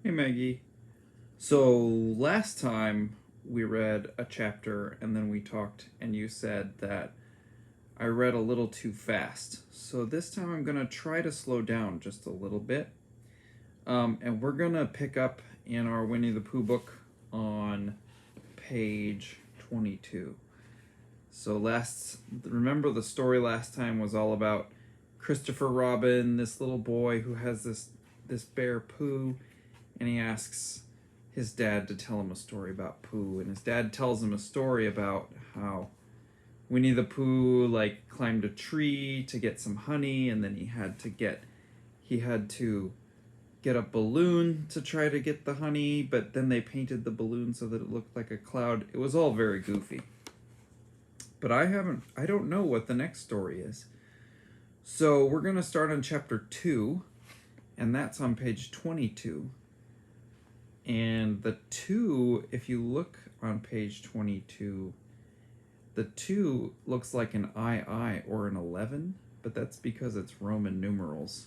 Hey Maggie. So last time we read a chapter and then we talked, and you said that I read a little too fast. So this time I'm going to try to slow down just a little bit. And we're going to pick up in our Winnie the Pooh book on page 22. So remember the story last time was all about Christopher Robin, this little boy who has this bear Pooh, and he asks his dad to tell him a story about Pooh, and his dad tells him a story about how Winnie the Pooh climbed a tree to get some honey, and then he had to get a balloon to try to get the honey, but then they painted the balloon so that it looked like a cloud. It was all very goofy. But I don't know what the next story is. So we're going to start on chapter 2, and that's on page 22. And the 2, if you look on page 22, the 2 looks like an II or an 11, but that's because it's Roman numerals.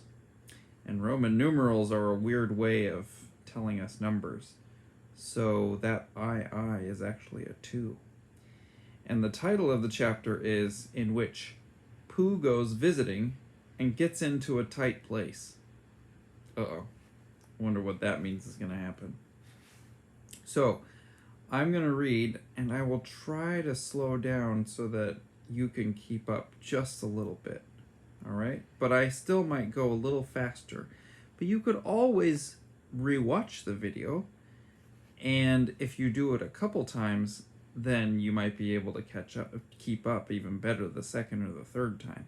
And Roman numerals are a weird way of telling us numbers. So that II is actually a 2. And the title of the chapter is In Which Pooh Goes Visiting and Gets Into a Tight Place. Uh-oh. Wonder what that means is going to happen. So, I'm going to read, and I will try to slow down so that you can keep up just a little bit. All right? But I still might go a little faster. But you could always rewatch the video, and if you do it a couple times, then you might be able to keep up even better the second or the third time.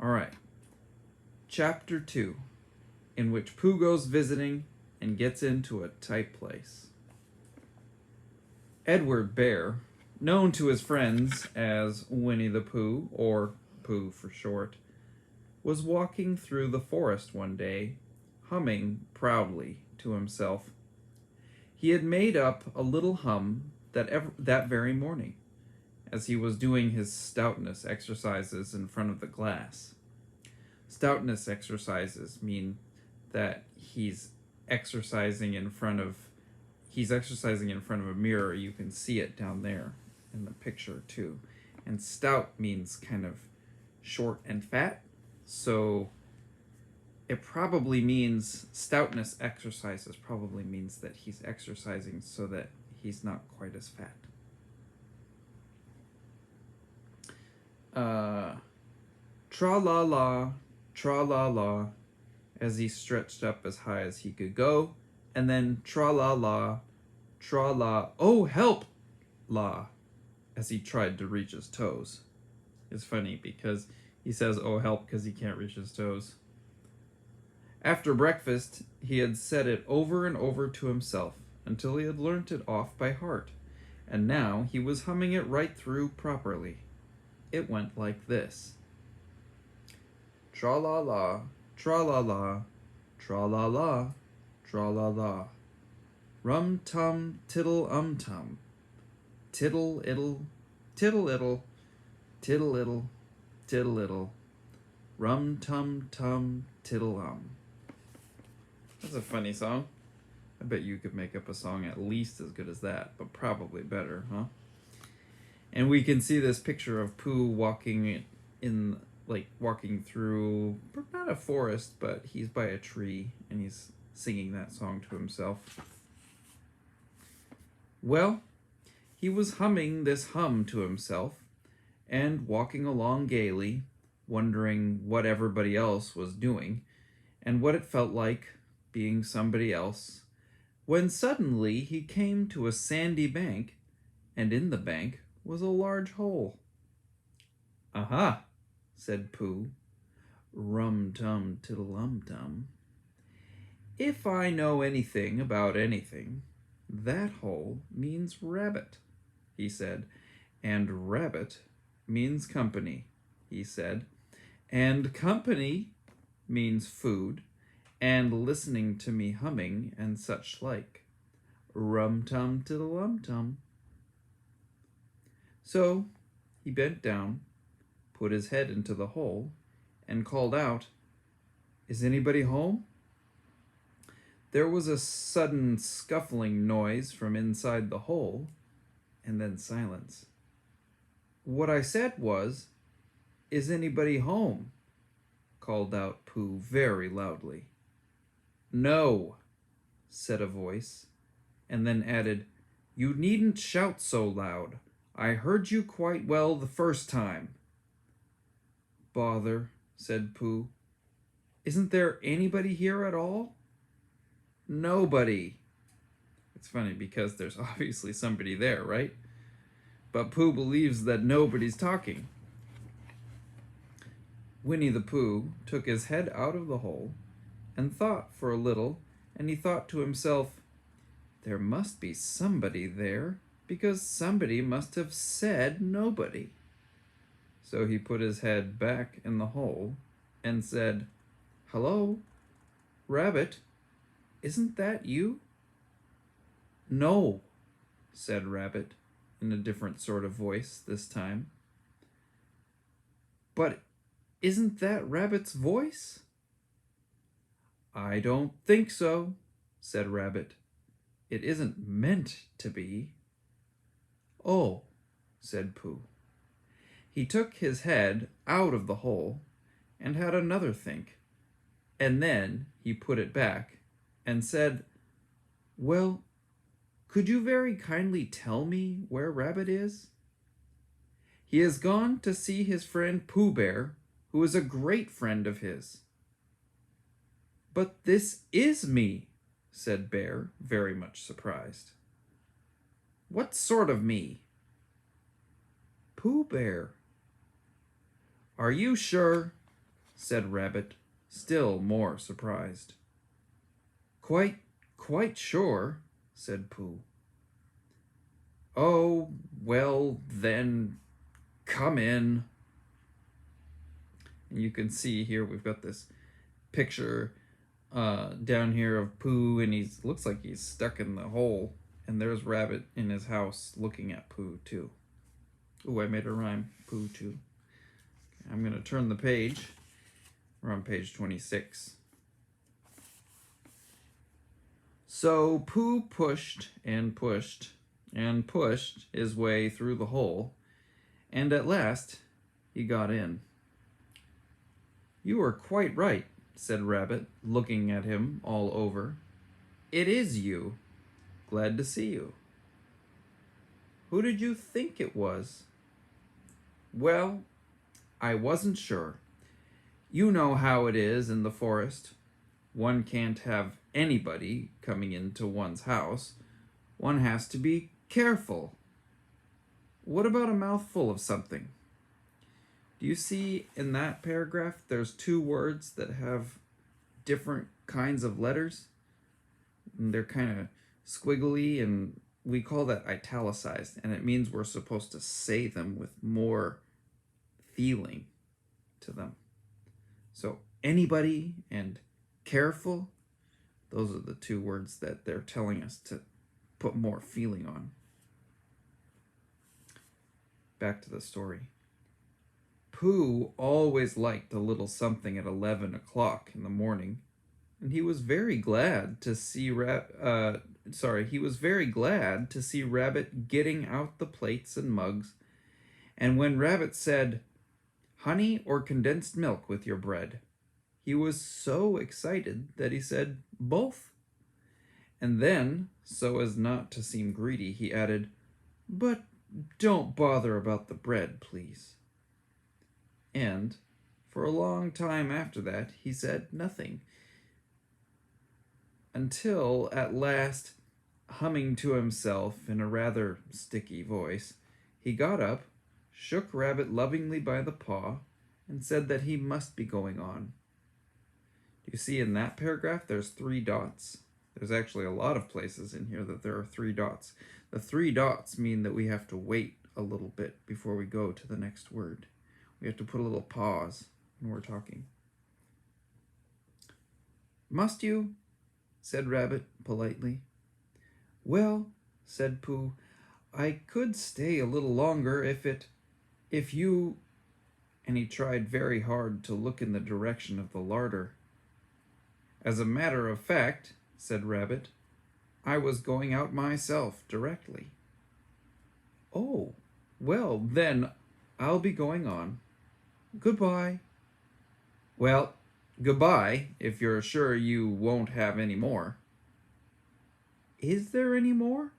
All right. Chapter 2, In Which Pooh Goes Visiting and Gets Into a Tight Place. Edward Bear, known to his friends as Winnie the Pooh, or Pooh for short, was walking through the forest one day, humming proudly to himself. He had made up a little hum that very morning, as he was doing his stoutness exercises in front of the glass. Stoutness exercises mean that he's exercising in front of a mirror. You can see it down there in the picture too. And stout means kind of short and fat. So it probably means stoutness exercises probably means that he's exercising so that he's not quite as fat. Tra-la-la, tra-la-la, as he stretched up as high as he could go, and then tra-la-la, tra-la, oh help, la, as he tried to reach his toes. It's funny because he says oh help because he can't reach his toes. After breakfast, he had said it over and over to himself until he had learnt it off by heart, and now he was humming it right through properly. It went like this. Tra-la-la, tra-la-la, tra-la-la, tra-la-la. Rum-tum, tiddle-um-tum. Tiddle-iddle, tiddle-iddle, tiddle-iddle, tiddle-iddle. Rum-tum-tum, tiddle-um. That's a funny song. I bet you could make up a song at least as good as that, but probably better, huh? And we can see this picture of Pooh walking through, not a forest, but he's by a tree, and he's singing that song to himself. Well, he was humming this hum to himself, and walking along gaily, wondering what everybody else was doing, and what it felt like being somebody else, when suddenly he came to a sandy bank, and in the bank was a large hole. Aha, said Pooh, rum-tum tiddle-um-tum. If I know anything about anything, that hole means rabbit, he said, and rabbit means company, he said, and company means food, and listening to me humming and such like. Rum-tum tiddle-um-tum. So he bent down, put his head into the hole, and called out, Is anybody home? There was a sudden scuffling noise from inside the hole, and then silence. What I said was, "Is anybody home?" called out Pooh very loudly. "No," said a voice, and then added, "You needn't shout so loud. I heard you quite well the first time." "Bother," said Pooh. "Isn't there anybody here at all?" "Nobody." It's funny because there's obviously somebody there, right? But Pooh believes that nobody's talking. Winnie the Pooh took his head out of the hole and thought for a little, and he thought to himself, "There must be somebody there, because somebody must have said nobody." So he put his head back in the hole and said, "Hello, Rabbit, isn't that you?" "No," said Rabbit, in a different sort of voice this time. "But isn't that Rabbit's voice?" "I don't think so," said Rabbit. "It isn't meant to be." "Oh," said Pooh. He took his head out of the hole and had another think, and then he put it back and said, "Well, could you very kindly tell me where Rabbit is?" "He has gone to see his friend Pooh Bear, who is a great friend of his." "But this is me," said Bear, very much surprised. "What sort of me?" "Pooh Bear." "Are you sure?" said Rabbit, still more surprised. Quite sure," said Pooh. "Oh, well, then, come in." And you can see here we've got this picture down here of Pooh, and he looks like he's stuck in the hole. And there's Rabbit in his house looking at Pooh too. Ooh, I made a rhyme. Pooh too. I'm going to turn the page. We're on page 26. So Pooh pushed and pushed and pushed his way through the hole, and at last he got in. "You are quite right," said Rabbit, looking at him all over. "It is you. Glad to see you." "Who did you think it was?" "Well, I wasn't sure. You know how it is in the forest. One can't have anybody coming into one's house. One has to be careful. What about a mouthful of something?" Do you see in that paragraph there's two words that have different kinds of letters? And they're kind of squiggly, and we call that italicized, and it means we're supposed to say them with more feeling to them. So anybody and careful, those are the two words that they're telling us to put more feeling on. Back to the story. Pooh always liked a little something at 11 o'clock in the morning, and he was very glad to see he was very glad to see Rabbit getting out the plates and mugs. And when Rabbit said, "Honey or condensed milk with your bread?" he was so excited that he said, "Both." And then, so as not to seem greedy, he added, "But don't bother about the bread, please." And for a long time after that he said nothing, until at last, humming to himself in a rather sticky voice, he got up, shook Rabbit lovingly by the paw, and said that he must be going on. Do you see in that paragraph there's 3 dots? There's actually a lot of places in here that there are 3 dots. The 3 dots mean that we have to wait a little bit before we go to the next word. We have to put a little pause when we're talking. "Must you?" said Rabbit politely. "Well," said Pooh, "I could stay a little longer if you," and he tried very hard to look in the direction of the larder. "As a matter of fact," said Rabbit. "I was going out myself directly." "Oh, well, then I'll be going on. Goodbye." "Well, goodbye, if you're sure you won't have any more." "Is there any more?"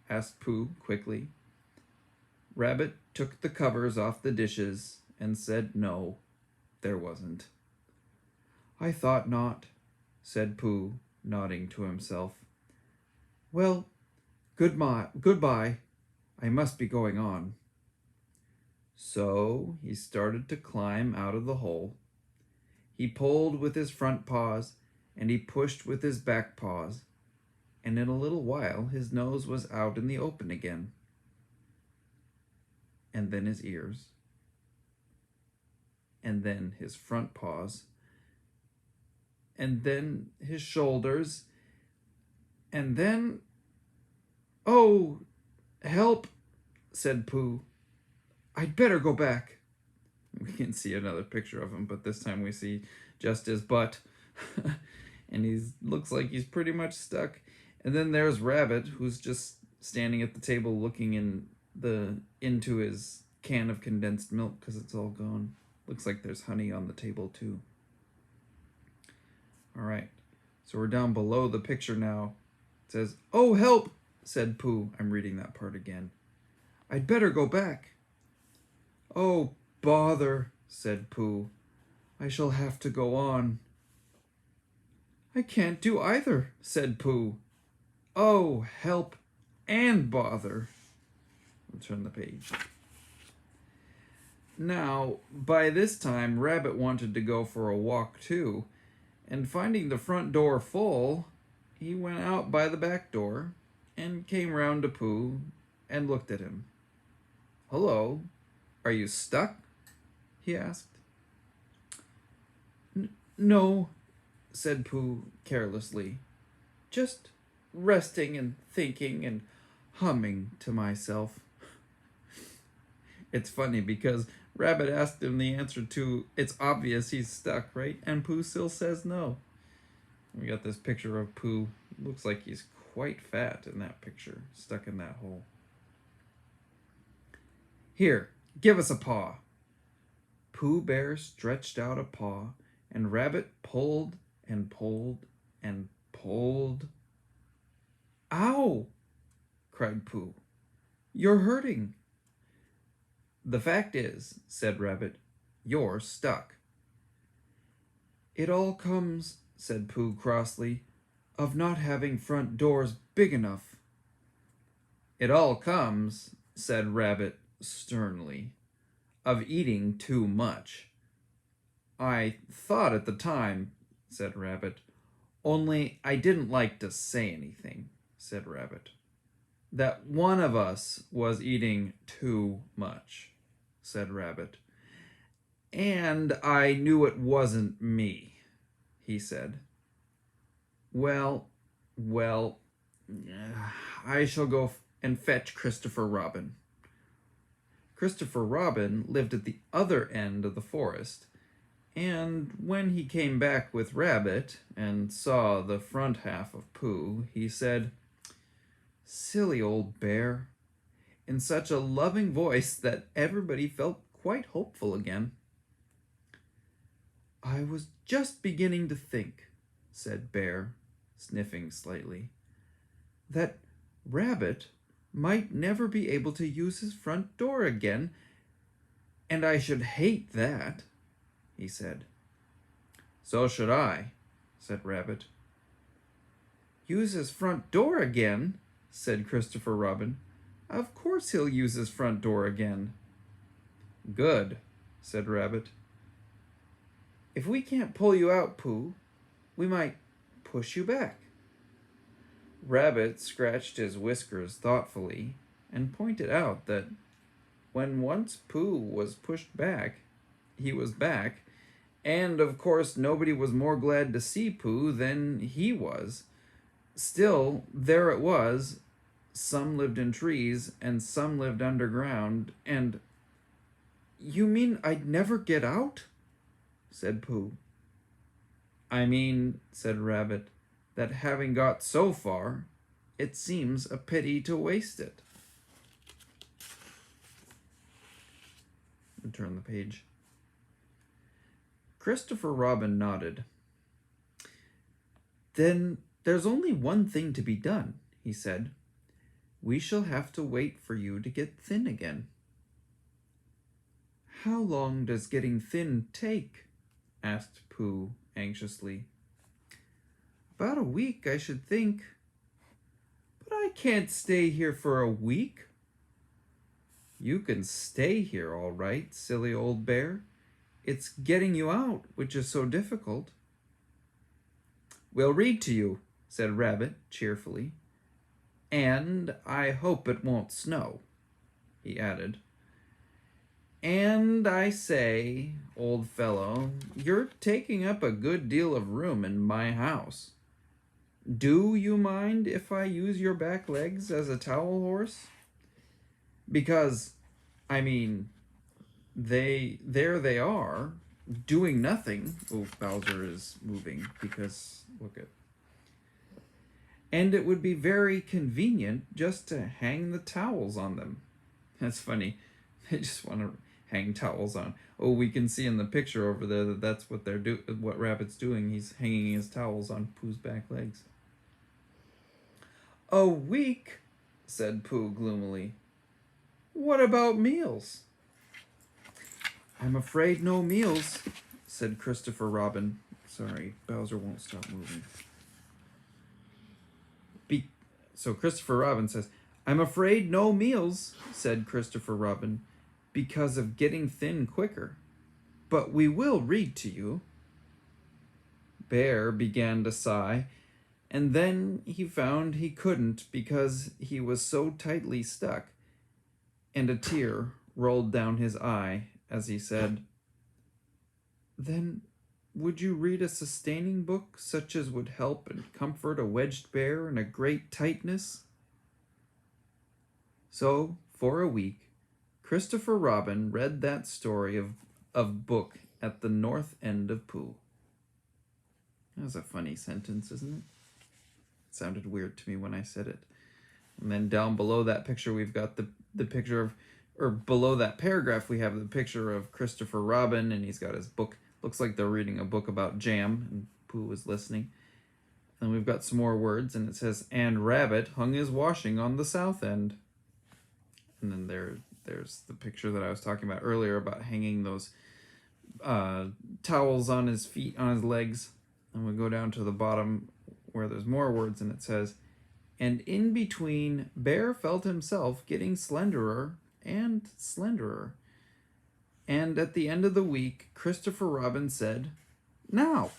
asked Pooh quickly. Rabbit took the covers off the dishes and said no, there wasn't. "I thought not," said Pooh, nodding to himself. "Well, goodbye. I must be going on." So he started to climb out of the hole. He pulled with his front paws, and he pushed with his back paws, and in a little while his nose was out in the open again. And then his ears, and then his front paws, and then his shoulders, and then... "Oh, help," said Pooh. "I'd better go back." We can see another picture of him, but this time we see just his butt. And he looks like he's pretty much stuck. And then there's Rabbit, who's just standing at the table looking into his can of condensed milk because it's all gone. Looks like there's honey on the table too. All right, so we're down below the picture now. It says, "Oh, help," said Pooh. I'm reading that part again. "I'd better go back." "Oh, bother," said Pooh. "I shall have to go on." "I can't do either," said Pooh. "Oh, help and bother." I'll turn the page. Now, by this time, Rabbit wanted to go for a walk too, and finding the front door full, he went out by the back door and came round to Pooh and looked at him. "Hullo, are you stuck?" he asked. "No," said Pooh carelessly. "Just resting and thinking and humming to myself." It's funny because Rabbit asked him the answer to, it's obvious he's stuck, right? And Pooh still says no. We got this picture of Pooh. Looks like he's quite fat in that picture, stuck in that hole. "Here, give us a paw." Pooh Bear stretched out a paw, and Rabbit pulled and pulled and pulled. "Ow!" cried Pooh. "You're hurting." "The fact is," said Rabbit, "you're stuck." "It all comes," said Pooh crossly, "of not having front doors big enough." "It all comes," said Rabbit sternly, "of eating too much." "I thought at the time," said Rabbit, "only I didn't like to say anything," said Rabbit, "that one of us was eating too much," said Rabbit. "And I knew it wasn't me," he said. Well, I shall go and fetch Christopher Robin." Christopher Robin lived at the other end of the forest, and when he came back with Rabbit and saw the front half of Pooh, he said, "Silly old bear," in such a loving voice that everybody felt quite hopeful again. "I was just beginning to think," said Bear, sniffing slightly, "that Rabbit might never be able to use his front door again, and I should hate that," he said. "So should I," said Rabbit. "Use his front door again?" said Christopher Robin. "Of course he'll use his front door again." "Good," said Rabbit. "If we can't pull you out, Pooh, we might push you back." Rabbit scratched his whiskers thoughtfully and pointed out that when once Pooh was pushed back, he was back, and of course nobody was more glad to see Pooh than he was. Still, there it was. Some lived in trees, and some lived underground, and... "You mean I'd never get out?" said Pooh. "I mean," said Rabbit, that having got so far, it seems a pity to waste it. And turn the page. Christopher Robin nodded. Then there's only one thing to be done, he said. We shall have to wait for you to get thin again. How long does getting thin take? Asked Pooh anxiously. About a week, I should think. But I can't stay here for a week. You can stay here, all right, silly old bear. It's getting you out which is so difficult. We'll read to you, said Rabbit cheerfully. And I hope it won't snow, he added. And I say, old fellow, you're taking up a good deal of room in my house. Do you mind if I use your back legs as a towel horse? Because, I mean, there they are, doing nothing. Oh, Bowser is moving because, look at. And it would be very convenient just to hang the towels on them. That's funny. They just want to hang towels on. Oh, we can see in the picture over there that that's what what Rabbit's doing. He's hanging his towels on Pooh's back legs. A week, said Pooh gloomily. What about meals? I'm afraid no meals, said Christopher Robin. Sorry, Bowser won't stop moving. So Christopher Robin says, I'm afraid no meals, said Christopher Robin, because of getting thin quicker. But we will read to you. Bear began to sigh, and then he found he couldn't because he was so tightly stuck, and a tear rolled down his eye as he said, Then would you read a sustaining book such as would help and comfort a wedged bear in a great tightness? So, for a week, Christopher Robin read that story of book at the north end of Pooh. That was a funny sentence, isn't it? It sounded weird to me when I said it. And then down below that picture, we've got the picture of, or below that paragraph, we have the picture of Christopher Robin, and he's got his book. Looks like they're reading a book about jam, and Pooh was listening. And we've got some more words, and it says, and Rabbit hung his washing on the south end. And then there's the picture that I was talking about earlier about hanging those towels on his feet, on his legs. And we go down to the bottom where there's more words, and it says, and in between, Bear felt himself getting slenderer and slenderer. And at the end of the week, Christopher Robin said, now.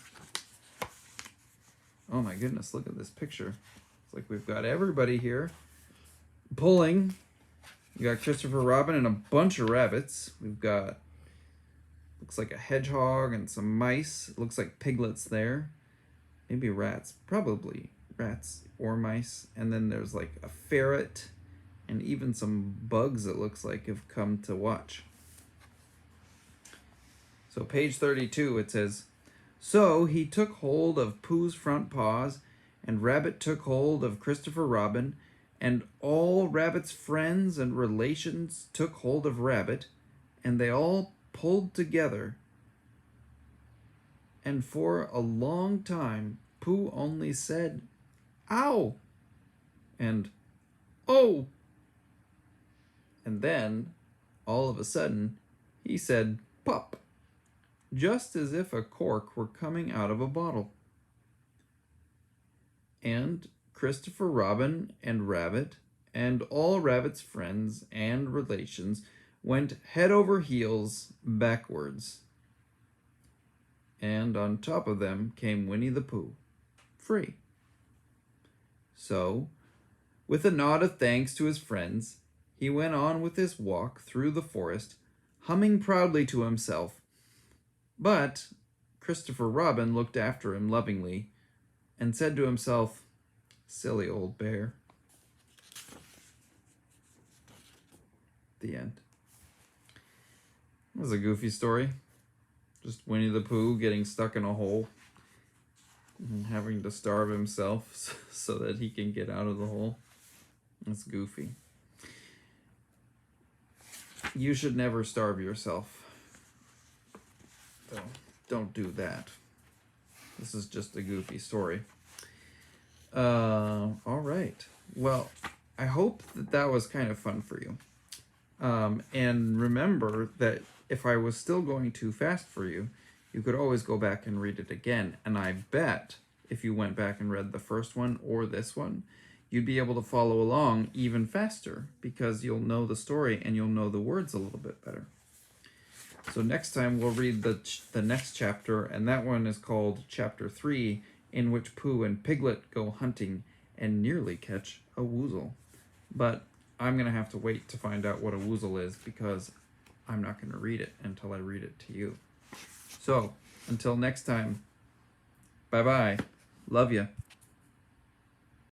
Oh my goodness, look at this picture. It's like we've got everybody here pulling. We got Christopher Robin and a bunch of rabbits. We've got, looks like a hedgehog and some mice. It looks like piglets there. Maybe rats. Probably rats or mice. And then there's like a ferret and even some bugs, it looks like, have come to watch. So page 32, it says, so he took hold of Pooh's front paws, and Rabbit took hold of Christopher Robin, and all Rabbit's friends and relations took hold of Rabbit, and they all pulled together. And for a long time, Pooh only said, ow, and oh. And then, all of a sudden, he said, pop, just as if a cork were coming out of a bottle. And Christopher Robin and Rabbit and all Rabbit's friends and relations went head over heels backwards. And on top of them came Winnie the Pooh, free. So, with a nod of thanks to his friends, he went on with his walk through the forest, humming proudly to himself. But Christopher Robin looked after him lovingly and said to himself, silly old bear. The end. That was a goofy story. Just Winnie the Pooh getting stuck in a hole. And having to starve himself so that he can get out of the hole. That's goofy. You should never starve yourself. So don't do that. This is just a goofy story. All right. Well, I hope that was kind of fun for you. And remember that if I was still going too fast for you, you could always go back and read it again. And I bet if you went back and read the first one or this one, you'd be able to follow along even faster because you'll know the story and you'll know the words a little bit better. So next time we'll read the next chapter, and that one is called Chapter 3, in which Pooh and Piglet go hunting and nearly catch a woozle. But I'm going to have to wait to find out what a woozle is because I'm not going to read it until I read it to you. So, until next time, bye-bye. Love ya.